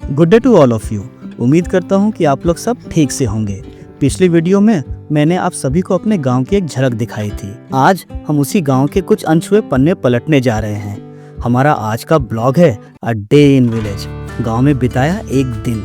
Good day to all of you. उम्मीद करता हूँ कि आप लोग सब ठीक से होंगे। पिछली वीडियो में मैंने आप सभी को अपने गांव की एक झलक दिखाई थी। आज हम उसी गांव के कुछ अनछुए पन्ने पलटने जा रहे हैं। हमारा आज का ब्लॉग है अ डे इन विलेज, गांव में बिताया एक दिन,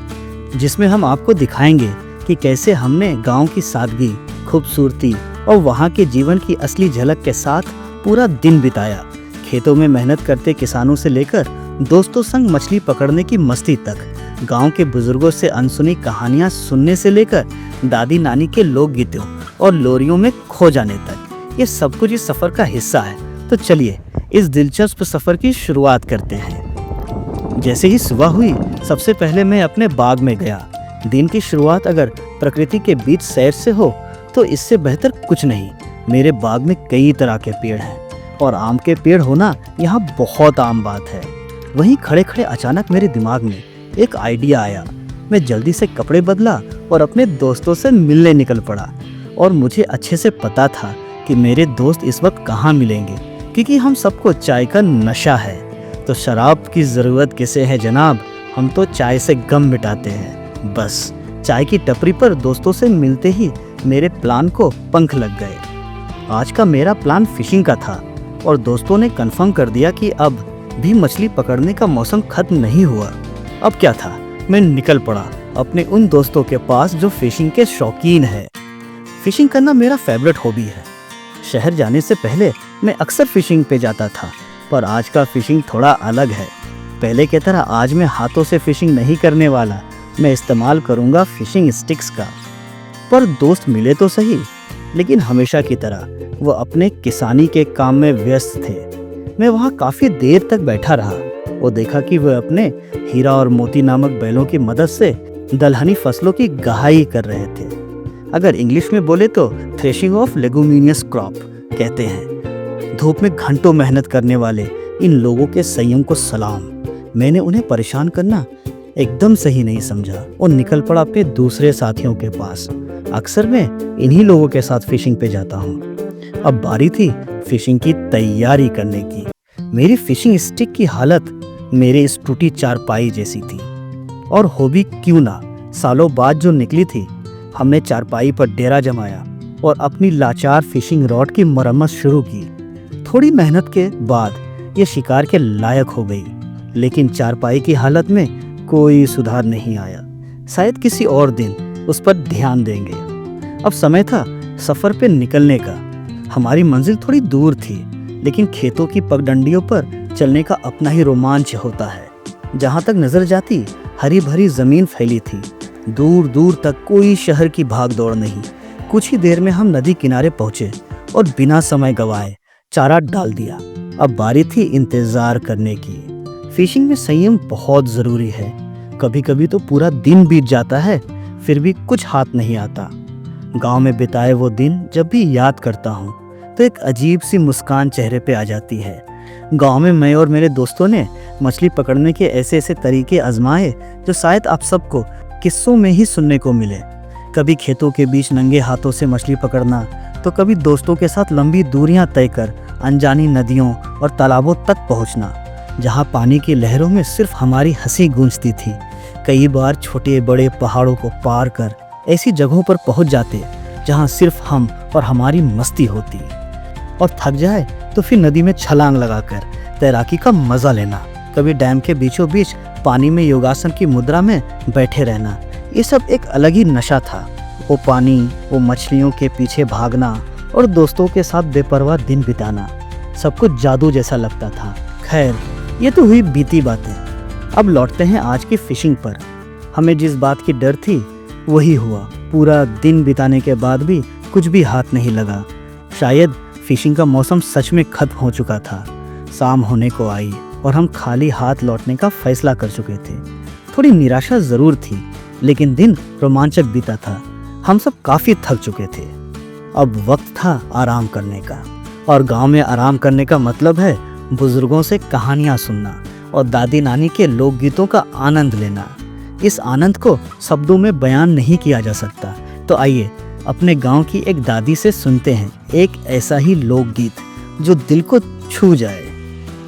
जिसमें हम आपको दिखाएंगे कि कैसे हमने गांव की सादगी, खूबसूरती और वहां के जीवन की असली झलक के साथ पूरा दिन बिताया। खेतों में मेहनत करते किसानों से लेकर दोस्तों संग मछली पकड़ने की मस्ती तक, गांव के बुजुर्गों से अनसुनी कहानियां सुनने से लेकर दादी नानी के लोकगीतों और लोरियों में खो जाने तक, ये सब कुछ इस सफर का हिस्सा है। तो चलिए इस दिलचस्प सफर की शुरुआत करते हैं। जैसे ही सुबह हुई, सबसे पहले मैं अपने बाग में गया। दिन की शुरुआत अगर प्रकृति के बीच सैर से हो तो इससे बेहतर कुछ नहीं। मेरे बाग में कई तरह के पेड़ हैं और आम के पेड़ होना यहाँ बहुत आम बात है। वहीं खड़े खड़े अचानक मेरे दिमाग में एक आइडिया आया। मैं जल्दी से कपड़े बदला और अपने दोस्तों से मिलने निकल पड़ा। और मुझे अच्छे से पता था कि मेरे दोस्त इस वक्त कहाँ मिलेंगे, क्योंकि हम सबको चाय का नशा है। तो शराब की ज़रूरत किसे है जनाब, हम तो चाय से गम मिटाते हैं। बस चाय की टपरी पर दोस्तों से मिलते ही मेरे प्लान को पंख लग गए। आज का मेरा प्लान फिशिंग का था और दोस्तों ने कंफर्म कर दिया कि अब भी मछली पकड़ने का मौसम खत्म नहीं हुआ। अब क्या था, मैं निकल पड़ा अपने उन दोस्तों के पास जो फिशिंग के शौकीन है। फिशिंग करना मेरा फेवरेट हॉबी है। शहर जाने से पहले मैं अक्सर फिशिंग पे जाता था, पर आज का फिशिंग थोड़ा अलग है। पहले की तरह आज मैं हाथों से फिशिंग नहीं करने वाला, मैं इस्तेमाल करूंगा फिशिंग स्टिक्स का। पर दोस्त मिले तो सही, लेकिन हमेशा की तरह वो अपने किसानी के काम में व्यस्त थे। मैं वहाँ काफ़ी देर तक बैठा रहा और देखा कि वे अपने हीरा और मोती नामक बैलों की मदद से दलहनी फसलों की गहाई कर रहे थे। अगर इंग्लिश में बोले तो थ्रेशिंग ऑफ लेगुमिनियस क्रॉप कहते हैं। धूप में घंटों मेहनत करने वाले इन लोगों के संयम को सलाम। मैंने उन्हें परेशान करना एकदम सही नहीं समझा और निकल पड़ा अपने दूसरे साथियों के पास। अक्सर मैं इन्हीं लोगों के साथ फिशिंग पे जाता हूँ। अब बारी थी फिशिंग की तैयारी करने की। मेरी फिशिंग स्टिक की हालत मेरे इस टूटी चारपाई जैसी थी। और हो भी क्यों ना, सालों बाद जो निकली थी, हमने चारपाई पर डेरा जमाया और अपनी लाचार फिशिंग रॉड की मरम्मत शुरू की। थोड़ी मेहनत के बाद ये शिकार के लायक हो गई, लेकिन चारपाई की हालत में कोई सुधार नहीं आया। शायद किसी और दिन उस पर ध्यान देंगे। अब समय था सफर पे निकलने का। हमारी मंजिल थोड़ी दूर थी, लेकिन खेतों की पगडंडियों पर चलने का अपना ही रोमांच होता है। जहाँ तक नजर जाती हरी भरी जमीन फैली थी, दूर दूर तक कोई शहर की भाग दौड़ नहीं। कुछ ही देर में हम नदी किनारे पहुंचे और बिना समय गवाए चारा डाल दिया। अब बारी थी इंतजार करने की। फिशिंग में संयम बहुत जरूरी है। कभी कभी तो पूरा दिन बीत जाता है, फिर भी कुछ हाथ नहीं आता। गांव में बिताए वो दिन जब भी याद करता हूँ तो एक अजीब सी मुस्कान चेहरे पे आ जाती है। गांव में मैं और मेरे दोस्तों ने मछली पकड़ने के ऐसे ऐसे तरीके आजमाए जो शायद आप सबको किस्सों में ही सुनने को मिले। कभी खेतों के बीच नंगे हाथों से मछली पकड़ना, तो कभी दोस्तों के साथ लंबी दूरियां तय कर अनजानी नदियों और तालाबों तक पहुंचना, जहां पानी की लहरों में सिर्फ हमारी हंसी गूंजती थी। कई बार छोटे बड़े पहाड़ों को पार कर ऐसी जगहों पर पहुंच जाते जहां सिर्फ हम और हमारी मस्ती होती। और थक जाए तो फिर नदी में छलांग लगाकर तैराकी का मजा लेना। कभी डैम के बीचों बीच पानी में योगासन की मुद्रा में बैठे रहना। ये सब एक अलग ही नशा था। वो पानी, वो मछलियों के पीछे भागना और दोस्तों के साथ बेपरवाह दिन बिताना, सब कुछ जादू जैसा लगता था। खैर, ये तो हुई बीती बातें। अब लौटते हैं आज की फिशिंग पर। हमें जिस बात की डर थी वही हुआ। पूरा दिन बिताने के बाद भी कुछ भी हाथ नहीं लगा। शायद फिशिंग का मौसम सच में खत्म हो चुका था। शाम होने को आई और हम खाली हाथ लौटने का फैसला कर चुके थे। थोड़ी निराशा जरूर थी, लेकिन दिन रोमांचक बीता था। हम सब काफी थक चुके थे। अब वक्त था आराम करने का। और गांव में आराम करने का मतलब है बुजुर्गों से कहानियां सुनना और दादी नानी के लोकगीतों का आनंद लेना। इस आनंद को शब्दों में बयान नहीं किया जा सकता। तो आइए अपने गांव की एक दादी से सुनते हैं एक ऐसा ही लोकगीत जो दिल को छू जाए,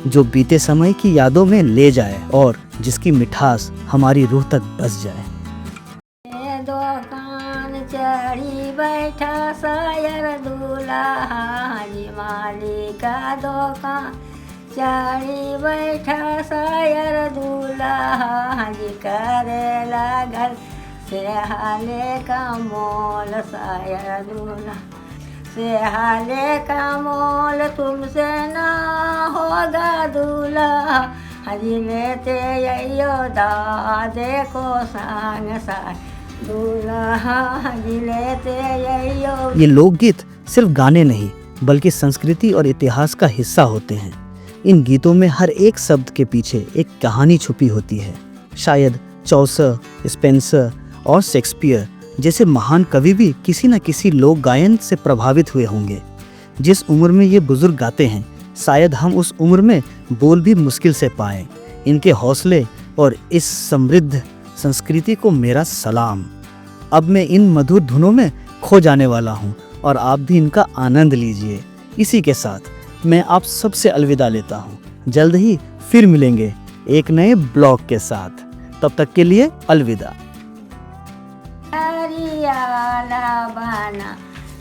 जो बीते समय की यादों में ले जाए और जिसकी मिठास हमारी रूह तक बस जाए। दुकान चढ़ी बैठा शायर दूल्हा हाजी मालिक का दुकान चढ़ी बैठा शायर दूल्हा हाजी करे लागल से हाले का मोल शायर दूल्हा से हाले का मोल तुमसे ना होगा दूल्हा हाजी लेते यो दा देखो संग साथ ये लोकगीत सिर्फ गाने नहीं बल्कि संस्कृति और इतिहास का हिस्सा होते हैं। इन गीतों में हर एक शब्द के पीछे एक कहानी छुपी होती है। शायद चौसर, स्पेंसर और शेक्सपियर जैसे महान कवि भी किसी न किसी लोक गायन से प्रभावित हुए होंगे। जिस उम्र में ये बुजुर्ग गाते हैं, शायद हम उस उम्र में बोल भी मुश्किल से पाएं। इनके हौसले और इस समृद्ध संस्कृति को मेरा सलाम। अब मैं इन मधुर धुनों में खो जाने वाला हूँ और आप भी इनका आनंद लीजिए। इसी के साथ मैं आप सबसे अलविदा लेता हूँ। जल्द ही फिर मिलेंगे एक नए ब्लॉग के साथ। तब तक के लिए अलविदा।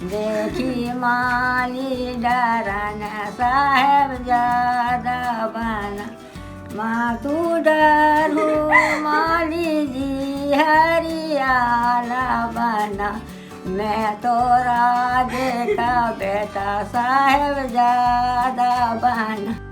देखी माली डरना साहेब ज्यादा बना माँ तू डरू माली जी हरियाला बना मैं तो राजे का बेटा साहेब ज्यादा बना।